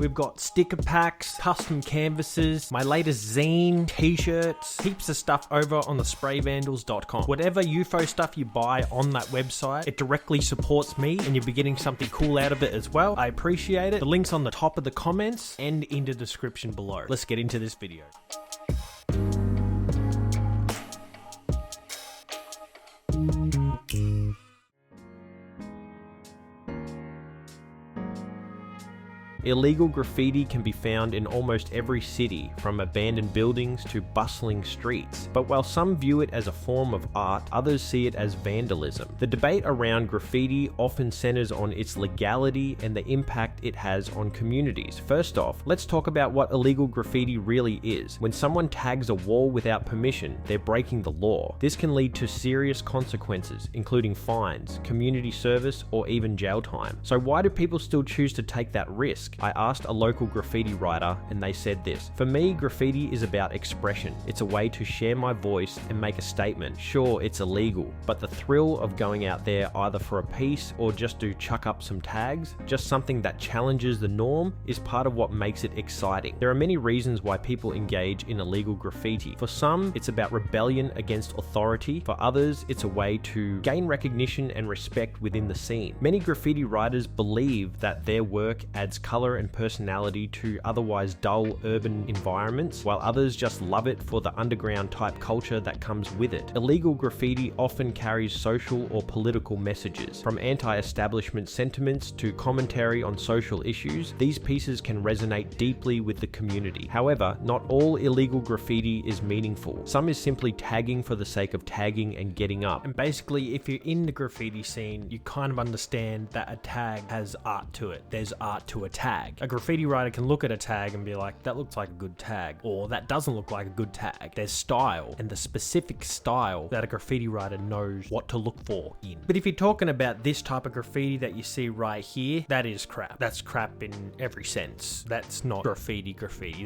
We've got sticker packs, custom canvases, my latest zine, t-shirts, heaps of stuff over on the sprayyvandals.com. Whatever Youfo stuff you buy on that website, it directly supports me and you'll be getting something cool out of it as well. I appreciate it. The link's on the top of the comments and in the description below. Let's get into this video. Illegal graffiti can be found in almost every city, from abandoned buildings to bustling streets. But while some view it as a form of art, others see it as vandalism. The debate around graffiti often centers on its legality and the impact it has on communities. First off, let's talk about what illegal graffiti really is. When someone tags a wall without permission, they're breaking the law. This can lead to serious consequences, including fines, community service, or even jail time. So why do people still choose to take that risk? I asked a local graffiti writer and they said this: "For me, graffiti is about expression. It's a way to share my voice and make a statement. Sure, it's illegal, but the thrill of going out there either for a piece or just to chuck up some tags, just something that challenges the norm, is part of what makes it exciting." There are many reasons why people engage in illegal graffiti. For some, it's about rebellion against authority. For others, it's a way to gain recognition and respect within the scene. Many graffiti writers believe that their work adds color and personality to otherwise dull urban environments, while others just love it for the underground type culture that comes with it. Illegal graffiti often carries social or political messages. From anti-establishment sentiments to commentary on social issues, these pieces can resonate deeply with the community. However, not all illegal graffiti is meaningful. Some is simply tagging for the sake of tagging and getting up. And basically, if you're in the graffiti scene, you kind of understand that a tag has art to it. There's art to a tag. A graffiti writer can look at a tag and be like, that looks like a good tag, or that doesn't look like a good tag. There's style, and the specific style that a graffiti writer knows what to look for in. But if you're talking about this type of graffiti that you see right here, that is crap. That's crap in every sense. That's not graffiti.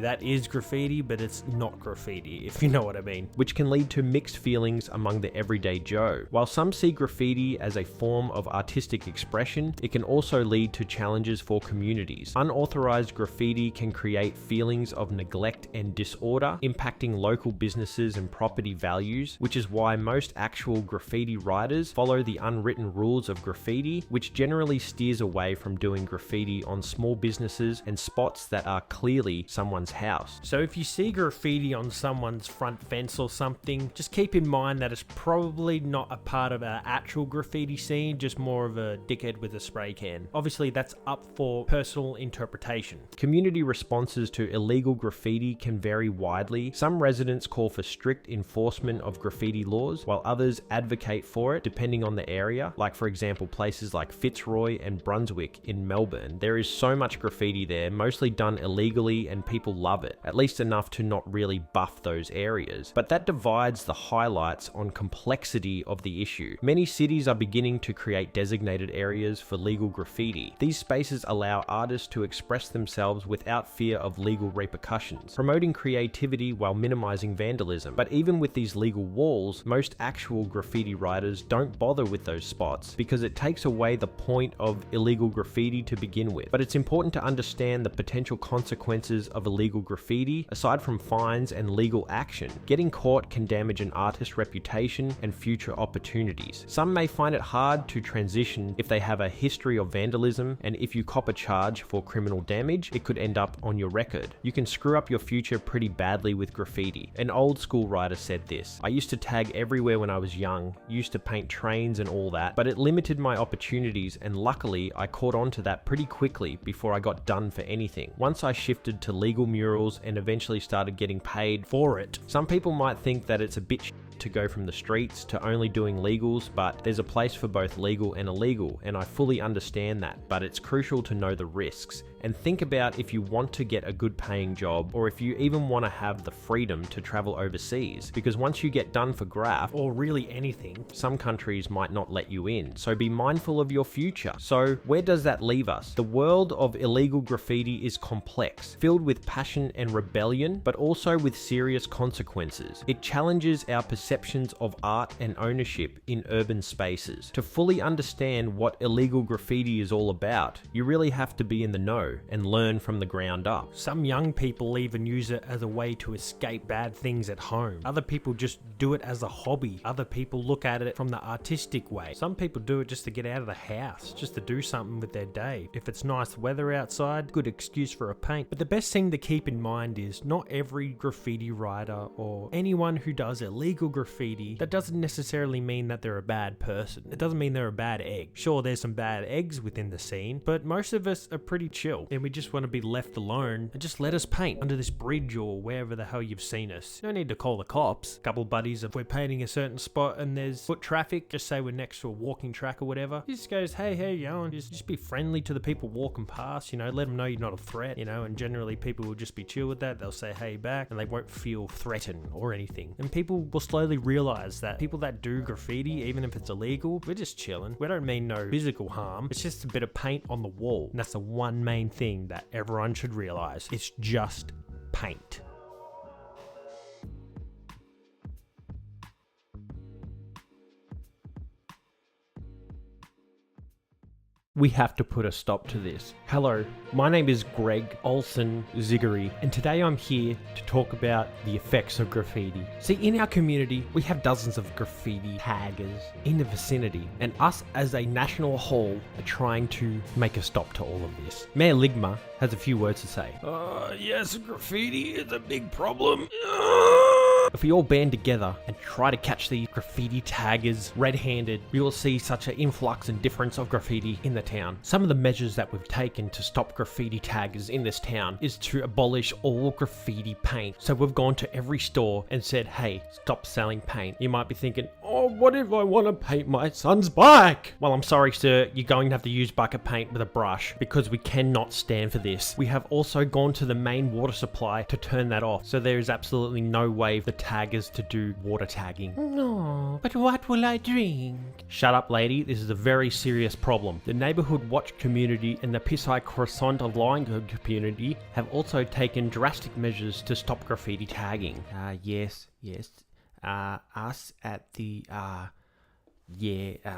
That is graffiti, but it's not graffiti, if you know what I mean. Which can lead to mixed feelings among the everyday Joe. While some see graffiti as a form of artistic expression, it can also lead to challenges for communities. Unauthorized graffiti can create feelings of neglect and disorder, impacting local businesses and property values, which is why most actual graffiti writers follow the unwritten rules of graffiti, which generally steers away from doing graffiti on small businesses and spots that are clearly someone's house. So if you see graffiti on someone's front fence or something, just keep in mind that it's probably not a part of an actual graffiti scene, just more of a dickhead with a spray can. Obviously, that's up for personal interpretation. Community responses to illegal graffiti can vary widely. Some residents call for strict enforcement of graffiti laws, while others advocate for it depending on the area. Like for example, places like Fitzroy and Brunswick in Melbourne. There is so much graffiti there, mostly done illegally, and people love it, at least enough to not really buff those areas. But that divides the highlights on complexity of the issue. Many cities are beginning to create designated areas for legal graffiti. These spaces allow artists to express themselves without fear of legal repercussions, promoting creativity while minimizing vandalism. But even with these legal walls, most actual graffiti writers don't bother with those spots because it takes away the point of illegal graffiti to begin with. But it's important to understand the potential consequences of illegal graffiti. Aside from fines and legal action, getting caught can damage an artist's reputation and future opportunities. Some may find it hard to transition if they have a history of vandalism, and if you cop a charge for criminal damage, it could end up on your record. You can screw up your future pretty badly with graffiti. An old school writer said this: "I used to tag everywhere when I was young, used to paint trains and all that, but it limited my opportunities, and luckily I caught on to that pretty quickly before I got done for anything. Once I shifted to legal murals and eventually started getting paid for it." Some people might think that it's a bit to go from the streets to only doing legals, but there's a place for both legal and illegal, and I fully understand that, but it's crucial to know the risks. And think about if you want to get a good paying job, or if you even want to have the freedom to travel overseas, because once you get done for graff, or really anything, some countries might not let you in, so be mindful of your future. So where does that leave us? The world of illegal graffiti is complex, filled with passion and rebellion, but also with serious consequences. It challenges our perceptions of art and ownership in urban spaces. To fully understand what illegal graffiti is all about, you really have to be in the know. grow and learn from the ground up. Some young people even use it as a way to escape bad things at home. Other people just do it as a hobby. Other people look at it from the artistic way. Some people do it just to get out of the house, just to do something with their day. If it's nice weather outside, good excuse for a paint. But the best thing to keep in mind is not every graffiti writer or anyone who does illegal graffiti, that doesn't necessarily mean that they're a bad person. It doesn't mean they're a bad egg. Sure, there's some bad eggs within the scene, but most of us are pretty chill and we just want to be left alone and just let us paint under this bridge or wherever the hell you've seen us. No need to call the cops. A couple buddies, if we're painting a certain spot and there's foot traffic, just say we're next to a walking track or whatever, he just goes, hey, how you going? Just be friendly to the people walking past, you know, let them know you're not a threat, you know, and generally people will just be chill with that. They'll say hey back and they won't feel threatened or anything. And people will slowly realize that people that do graffiti, even if it's illegal, we're just chilling. We don't mean no physical harm. It's just a bit of paint on the wall. And that's the one main thing that everyone should realize. It's just paint. We have to put a stop to this. Hello, my name is Greg Olson Ziggery, and today I'm here to talk about the effects of graffiti. See, in our community, we have dozens of graffiti taggers in the vicinity, and us as a national whole are trying to make a stop to all of this. Mayor Ligma has a few words to say. Yes, graffiti is a big problem. If we all band together and try to catch these graffiti taggers red-handed, we will see such an influx and difference of graffiti in the town. Some of the measures that we've taken to stop graffiti taggers in this town is to abolish all graffiti paint. So we've gone to every store and said, hey, stop selling paint. You might be thinking, oh, what if I want to paint my son's bike? Well, I'm sorry, sir, you're going to have to use bucket paint with a brush because we cannot stand for this. We have also gone to the main water supply to turn that off. So there is absolutely no way for taggers to do water tagging. No, but what will I drink? Shut up, lady. This is a very serious problem. The Neighborhood Watch community and the Pissai Croissant Line community have also taken drastic measures to stop graffiti tagging. Yes. Us at the,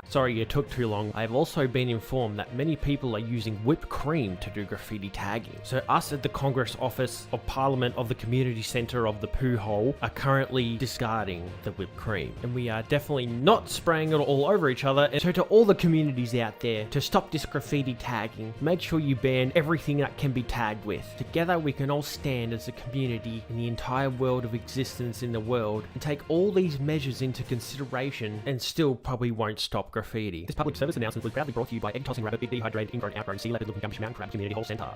sorry it took too long. I have also been informed that many people are using whipped cream to do graffiti tagging. So us at the Congress Office of Parliament of the Community Centre of the Poo Hole are currently discarding the whipped cream. And we are definitely not spraying it all over each other. And so to all the communities out there, to stop this graffiti tagging, make sure you ban everything that can be tagged with. Together we can all stand as a community in the entire world of existence in the world and take all these measures into consideration and still probably won't stop graffiti. This public service announcement was proudly brought to you by Egg Tossing Rabbit, Big Dehydrated Ingrown Outgrown Sea Leopard Looking Gumshoe Mountain Crab Community Hall Centre.